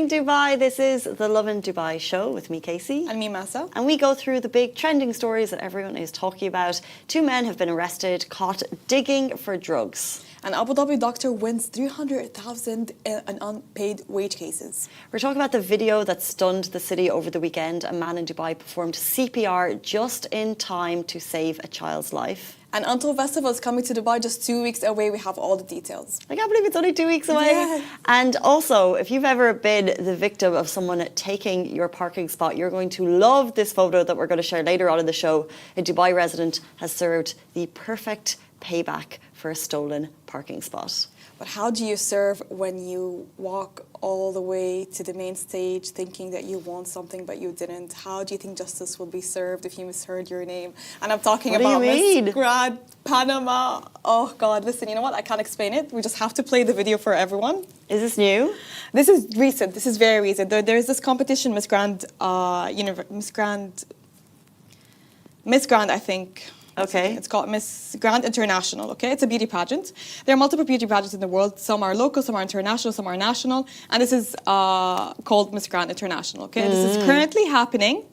Dubai. This is the Lovin Dubai show with me, Casey. And me, Masa. And we go through the big trending stories that everyone is talking about. 2 men have been arrested, caught digging for drugs. An Abu Dhabi doctor wins 300,000 in unpaid wage cases. We're talking about the video that stunned the city over the weekend. A man in Dubai performed CPR just in time to save a child's life. And Untold Festival is coming to Dubai just 2 weeks away. We have all the details. I can't believe it's only 2 weeks away. Yeah. And also, if you've ever been the victim of someone taking your parking spot, you're going to love this photo that we're going to share later on in the show. A Dubai resident has served the perfect payback for a stolen parking spot. But how do you serve when you walk all the way to the main stage thinking that you want something but you didn't? How do you think justice will be served if you misheard your name? And I'm talking about Miss Grand Panama. Oh God, listen, you know what? I can't explain it. We just have to play the video for everyone. Is this new? This is recent. This is very recent. There's this competition, Miss Grand, I think. Okay. It's called Miss Grand International, okay? It's a beauty pageant. There are multiple beauty pageants in the world. Some are local, some are international, some are national. And this is called Miss Grand International, okay? This is currently happening,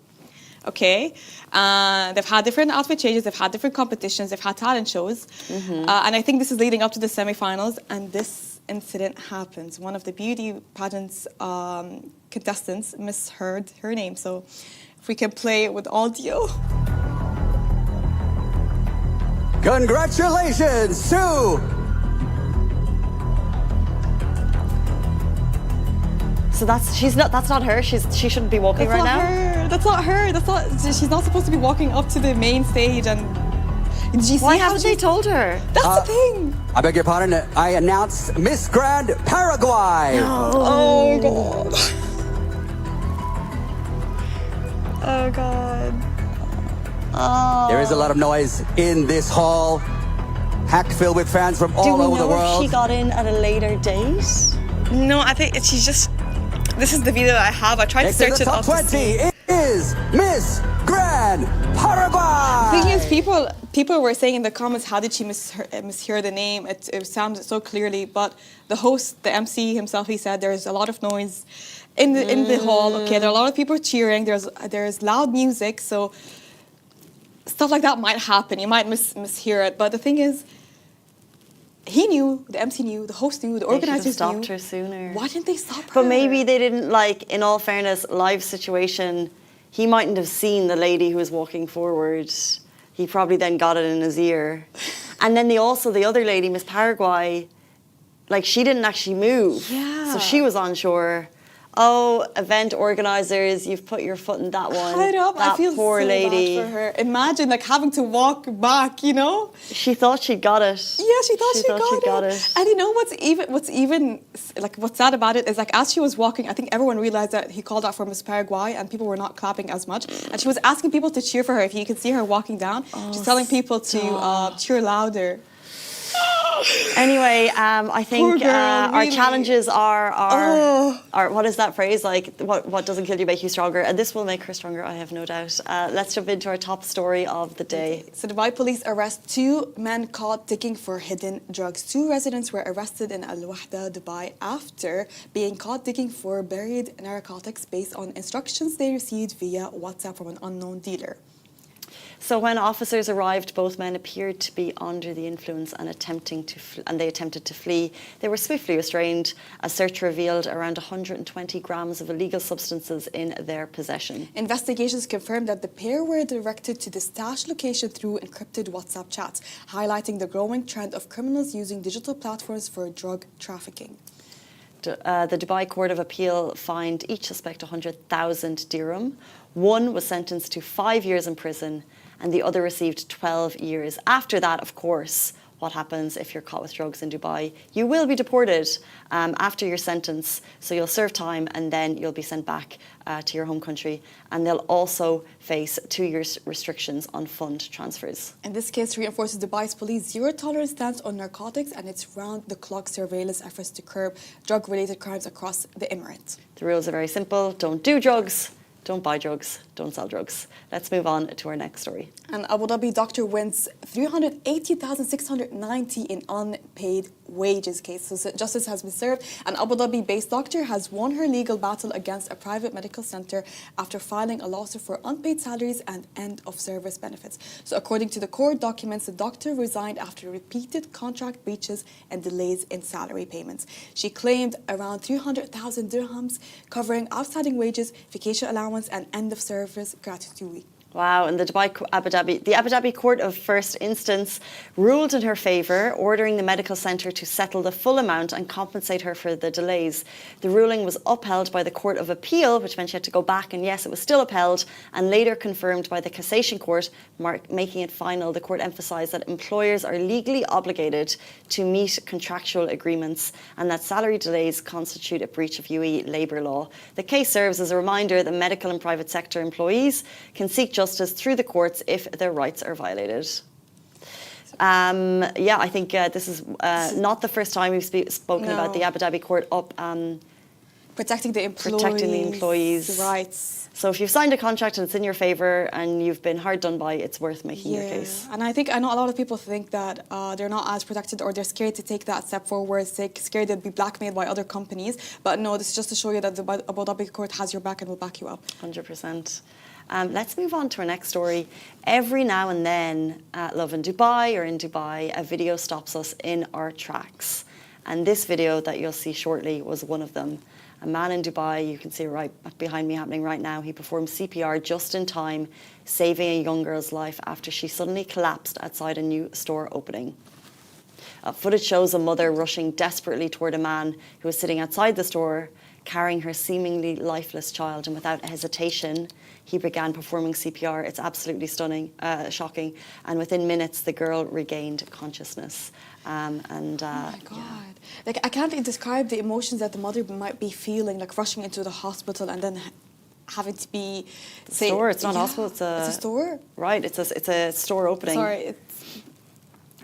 okay? They've had different outfit changes. They've had different competitions. They've had talent shows. And I think this is leading up to the semifinals. And this incident happens. One of the beauty pageant's contestants misheard her name. So if we can play it with audio. Congratulations, Sue! So that's not her. She shouldn't be walking right now. That's not her. She's not supposed to be walking up to the main stage. And did you see Why haven't they told her? That's the thing. I beg your pardon. I announce Miss Grand Paraguay. No. Oh God. Oh God. Oh. There is a lot of noise in this hall, packed filled with fans from all over the world. Do we know if she got in at a later date? No, I think she's just. This is the video that I have. I tried to search it up. Top 20 is Miss Grand Paraguay. The thing is, people were saying in the comments, how did she mishear the name? It sounded so clearly, but the host, the MC himself, he said there's a lot of noise in the hall. Okay, there are a lot of people cheering. There's loud music, so. Stuff like that might happen. You might mishear it. But the thing is, he knew, the MC knew, the host knew, the organizers knew. They should have stopped her sooner. Why didn't they stop her? But maybe they didn't, in all fairness, live situation, he mightn't have seen the lady who was walking forward. He probably then got it in his ear. And then the other lady, Miss Paraguay, she didn't actually move. Yeah. So she was unsure. Oh, event organizers, you've put your foot in that one. I feel poor so lady. bad for her. Imagine having to walk back, you know? She thought she'd got it. Yeah, she thought she got it. And you know what's sad about it is as she was walking, I think everyone realized that he called out for Miss Paraguay and people were not clapping as much. And she was asking people to cheer for her. If you could see her walking down, she's telling people to cheer louder. Anyway, I think our challenges are what is that phrase? What doesn't kill you make you stronger, and this will make her stronger, I have no doubt. Let's jump into our top story of the day. So Dubai police arrest 2 men caught digging for hidden drugs. 2 residents were arrested in Al Wahda, Dubai, after being caught digging for buried narcotics based on instructions they received via WhatsApp from an unknown dealer. So when officers arrived, both men appeared to be under the influence and they attempted to flee. They were swiftly restrained. A search revealed around 120 grams of illegal substances in their possession. Investigations confirmed that the pair were directed to the stash location through encrypted WhatsApp chats, highlighting the growing trend of criminals using digital platforms for drug trafficking. The Dubai Court of Appeal fined each suspect 100,000 dirham. One was sentenced to 5 years in prison and the other received 12 years. After that, of course, what happens if you're caught with drugs in Dubai? You will be deported after your sentence. So you'll serve time and then you'll be sent back to your home country. And they'll also face 2 years restrictions on fund transfers. And this case reinforces Dubai's police zero-tolerance stance on narcotics and its round-the-clock surveillance efforts to curb drug-related crimes across the Emirate. The rules are very simple. Don't do drugs. Don't buy drugs, don't sell drugs. Let's move on to our next story. An Abu Dhabi doctor wins 380,690 in unpaid wages case. So justice has been served, and Abu Dhabi-based doctor has won her legal battle against a private medical center after filing a lawsuit for unpaid salaries and end-of-service benefits. So according to the court documents, the doctor resigned after repeated contract breaches and delays in salary payments. She claimed around 300,000 dirhams, covering outstanding wages, vacation allowance, and end-of-service gratuity. Wow, and the Abu Dhabi Court of First Instance ruled in her favour, ordering the medical centre to settle the full amount and compensate her for the delays. The ruling was upheld by the Court of Appeal, which meant she had to go back, and yes, it was still upheld, and later confirmed by the Cassation Court, making it final. The court emphasised that employers are legally obligated to meet contractual agreements and that salary delays constitute a breach of UAE labour law. The case serves as a reminder that medical and private sector employees can seek justice through the courts if their rights are violated. Yeah, I think this is not the first time we've spoken about the Abu Dhabi court protecting the employees' rights. So if you've signed a contract and it's in your favour and you've been hard done by, it's worth making your case. And I know a lot of people think that they're not as protected, or they're scared to take that step forward, scared they'd be blackmailed by other companies. But no, this is just to show you that the Abu Dhabi court has your back and will back you up. 100%. Let's move on to our next story. Every now and then, Lovin, Dubai or in Dubai, a video stops us in our tracks. And this video that you'll see shortly was one of them. A man in Dubai, you can see it right behind me happening right now, he performed CPR just in time, saving a young girl's life after she suddenly collapsed outside a new store opening. Footage shows a mother rushing desperately toward a man who was sitting outside the store, carrying her seemingly lifeless child, and without hesitation, he began performing CPR. It's absolutely stunning, shocking, and within minutes, the girl regained consciousness. Oh my God. Like, I can't describe the emotions that the mother might be feeling, like rushing into the hospital and then having to be... Store, it's not a hospital, it's a store? Right, it's a store opening. Sorry,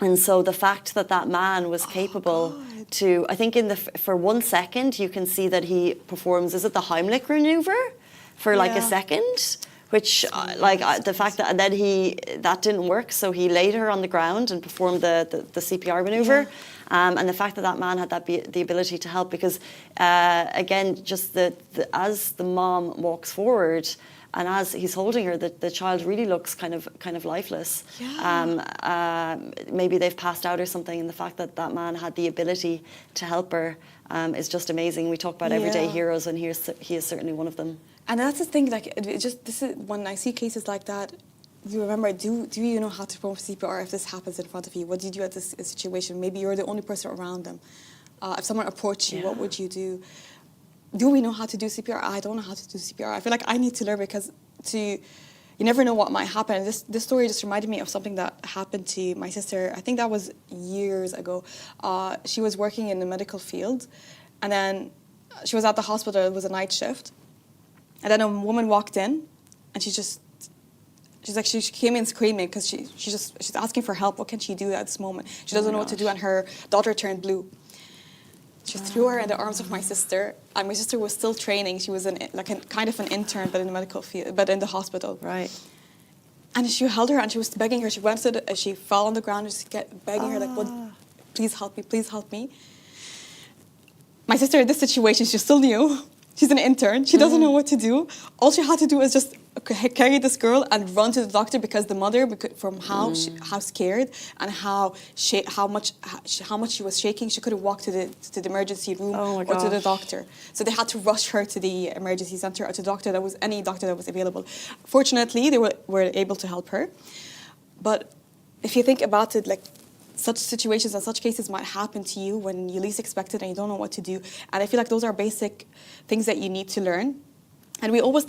And so the fact that that man was capable to, I think for 1 second, you can see that he performs, is it the Heimlich maneuver? For like a second, which the fact that then that didn't work, so he laid her on the ground and performed the CPR maneuver. And the fact that that man had the ability to help, because again, just as the mom walks forward and as he's holding her, the child really looks kind of lifeless. Maybe they've passed out or something, and the fact that that man had the ability to help her is just amazing. We talk about everyday heroes, and he is certainly one of them. And that's the thing, like, this is when I see cases like that, you remember, do you know how to perform CPR if this happens in front of you? What do you do at this situation? Maybe you're the only person around them. If someone approached you, what would you do? Do we know how to do CPR? I don't know how to do CPR. I feel like I need to learn, because you never know what might happen. And this story just reminded me of something that happened to my sister. I think that was years ago. She was working in the medical field, and then she was at the hospital. It was a night shift. And then a woman walked in, and she came in screaming because she's asking for help. What can she do at this moment? She doesn't know what to do, and her daughter turned blue. She threw her in the arms of my sister, and my sister was still training. She was kind of an intern, but in the medical field, but in the hospital. Right. And she held her, and she was begging her. She went she fell on the ground, and she kept begging her, like, "Well, please help me, please help me." My sister, in this situation, she's still new. She's an intern. She doesn't know what to do. All she had to do is just carry this girl and run to the doctor, because the mother, from how scared and how much she was shaking, she couldn't walk to the emergency room or to the doctor. So they had to rush her to the emergency center, or to any doctor that was available. Fortunately, they were able to help her. But if you think about it, like, such situations and such cases might happen to you when you least expect it, and you don't know what to do. And I feel like those are basic things that you need to learn. And we always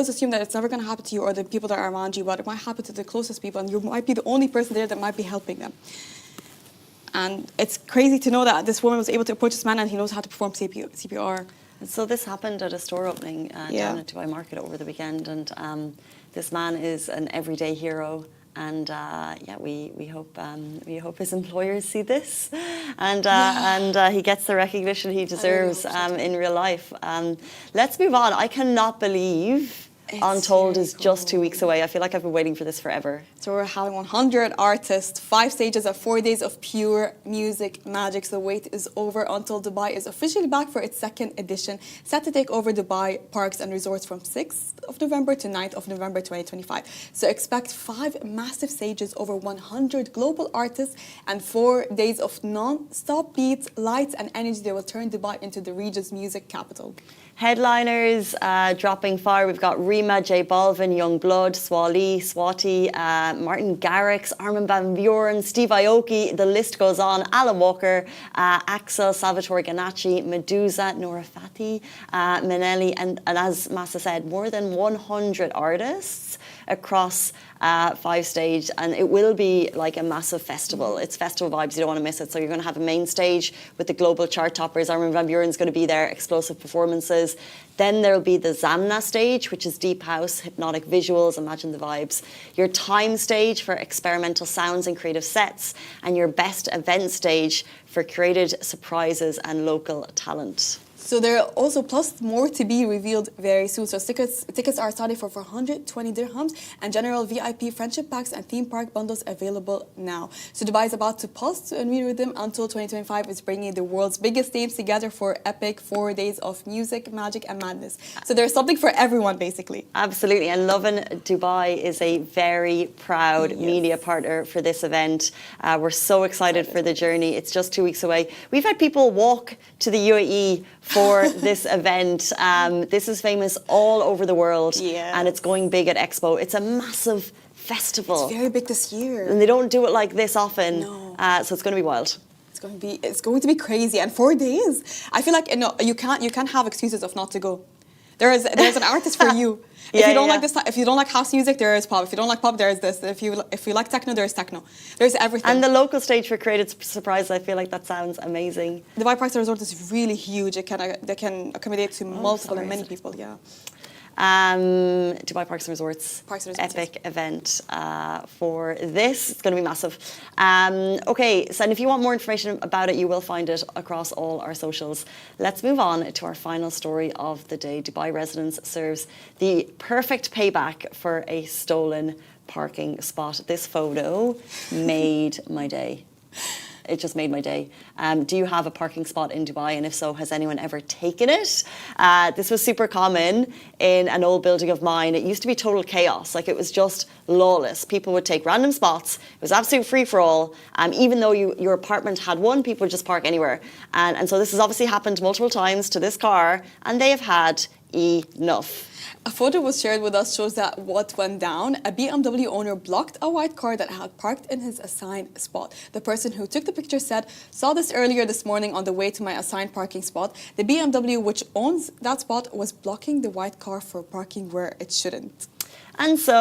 assume that it's never going to happen to you or the people that are around you, but it might happen to the closest people, and you might be the only person there that might be helping them. And it's crazy to know that this woman was able to approach this man, and he knows how to perform CPR. And so this happened at a store opening down at Dubai Market over the weekend, and this man is an everyday hero. And we hope his employers see this, and he gets the recognition he deserves in real life. Let's move on. I cannot believe Untold very is just 2 weeks cool. away. I feel like I've been waiting for this forever. So we're having 100 artists, 5 stages of 4 days of pure music magic. So the wait is over. Untold Dubai is officially back for its second edition, set to take over Dubai parks and resorts from 6th of November to 9th of November 2025. So expect 5 massive stages, over 100 global artists, and 4 days of non-stop beats, lights, and energy that will turn Dubai into the region's music capital. Headliners dropping fire. We've got Rima, J Balvin, Young Blood, Swati, Martin Garrix, Armin van Buuren, Steve Aoki. The list goes on. Alan Walker, Axel, Salvatore Ganacci, Medusa, Nora Fati, Manelli, and as Massa said, more than 100 artists across 5 stages, and it will be like a massive festival. It's festival vibes, you don't want to miss it. So you're going to have a main stage with the global chart toppers. Armin van Buuren's going to be there, explosive performances. Then there'll be the Zamna stage, which is deep house, hypnotic visuals, imagine the vibes. Your time stage for experimental sounds and creative sets, and your best event stage for created surprises and local talent. So there are also plus more to be revealed very soon. So tickets are starting for 420 dirhams, and general VIP friendship packs and theme park bundles available now. So Dubai is about to pause and re-rhythm until 2025 is bringing the world's biggest names together for epic 4 days of music, magic, and madness. So there's something for everyone, basically. Absolutely, and Lovin Dubai is a very proud media partner for this event. We're so excited for the journey. It's just 2 weeks away. We've had people walk to the UAE for this event. This is famous all over the world, and it's going big at Expo. It's a massive festival. It's very big this year. And they don't do it like this often, No. so it's going to be wild. It's going to be crazy, and 4 days. I feel like you can't have excuses of not to go. There's an artist for you. If you don't like this, if you don't like house music, there is pop. If you don't like pop, there is this. If you like techno, there is techno. There's everything. And the local stage for created surprise, I feel like that sounds amazing. The Dubai Parks and Resort is really huge. They can accommodate to multiple and many people. Yeah. Dubai Parks and Resorts, Parks and Resorts, epic event for this. It's going to be massive. Okay, so and if you want more information about it, you will find it across all our socials. Let's move on to our final story of the day. Dubai residents serves the perfect payback for a stolen parking spot. This photo made my day. It just made my day. Do you have a parking spot in Dubai? And if so, has anyone ever taken it? This was super common in an old building of mine. It used to be total chaos. Like, it was just lawless. People would take random spots. It was absolute free-for-all. Even though your apartment had one, people would just park anywhere. And so this has obviously happened multiple times to this car, and they have had enough. A photo was shared with us shows that what went down. A BMW owner blocked a white car that had parked in his assigned spot. The person who took the picture said, "Saw this earlier this morning on the way to my assigned parking spot. The BMW, which owns that spot, was blocking the white car for parking where it shouldn't." And so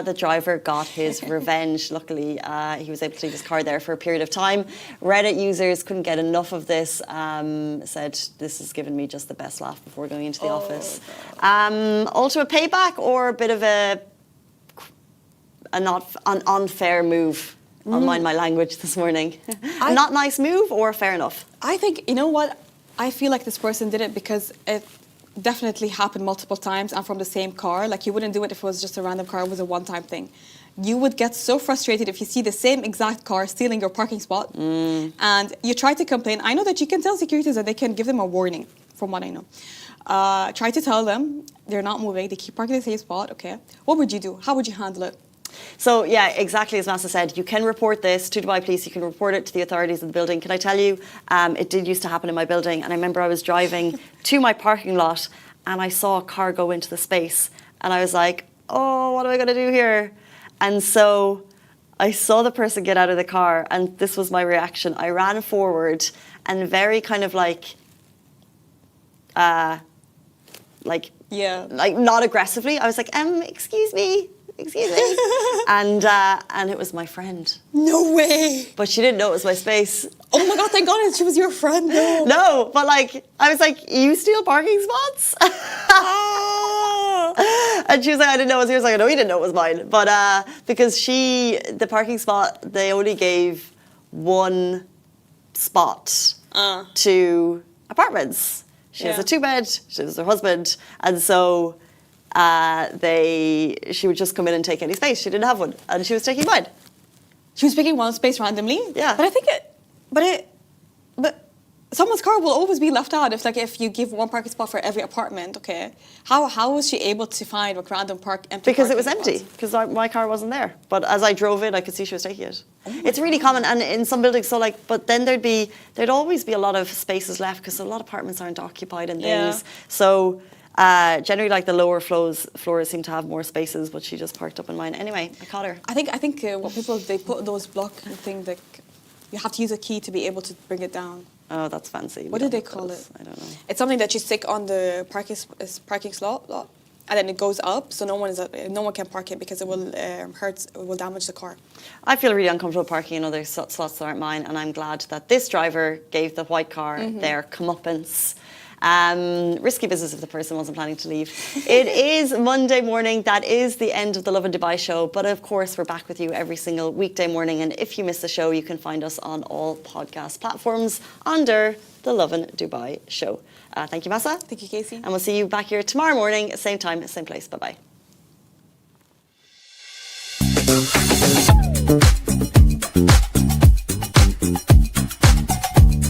the driver got his revenge. Luckily, he was able to leave his car there for a period of time. Reddit users couldn't get enough of this, said, "This has given me just the best laugh before going into the office." Also a payback or a bit of an unfair move? I'll mind my language this morning. A not nice move or fair enough? I think, you know what? I feel like this person did it because it definitely happened multiple times and from the same car. Like, you wouldn't do it if it was just a random car, it was a one-time thing. You would get so frustrated if you see the same exact car stealing your parking spot and you try to complain. I know that you can tell securities that they can give them a warning, from what I know. Try to tell them they're not moving, they keep parking in the same spot, okay. What would you do? How would you handle it? So, yeah, exactly as Massa said, you can report this to Dubai Police, you can report it to the authorities of the building. Can I tell you, it did used to happen in my building, and I remember I was driving to my parking lot and I saw a car go into the space and I was like, oh, what am I going to do here? And so I saw the person get out of the car and this was my reaction. I ran forward and very kind of like not aggressively, I was like, excuse me. And it was my friend. No way! But she didn't know it was my space. Oh my God, thank God she was your friend, though. No, but like, I was like, you steal parking spots? And she was like, I didn't know it was yours. Like, no, you didn't know it was mine. But because the parking spot, they only gave one spot to apartments. She has a 2-bed, she has her husband. And so she would just come in and take any space. She didn't have one, and she was taking mine. She was picking one space randomly. Yeah. But I think but someone's car will always be left out if you give one parking spot for every apartment. Okay. How was she able to find a random empty? Because it was parking empty. spots? Because my car wasn't there. But as I drove in, I could see she was taking it. It's really common, and in some buildings, but then there'd always be a lot of spaces left because a lot of apartments aren't occupied and things. Yeah. So generally, like the lower floors seem to have more spaces, but she just parked up in mine. Anyway, I caught her. I think what people they put those block thing that you have to use a key to be able to bring it down. Oh, that's fancy. What do they call it? I don't know. It's something that you stick on the parking slot, and then it goes up, so no one can park it because it will it will damage the car. I feel really uncomfortable parking in other slots that aren't mine, and I'm glad that this driver gave the white car their comeuppance. Risky business if the person wasn't planning to leave. It is Monday morning. That is the end of the Lovin Dubai show. But of course, we're back with you every single weekday morning. And if you miss the show, you can find us on all podcast platforms under the Lovin Dubai show. Thank you, Massa. Thank you, Casey. And we'll see you back here tomorrow morning, same time, same place. Bye-bye.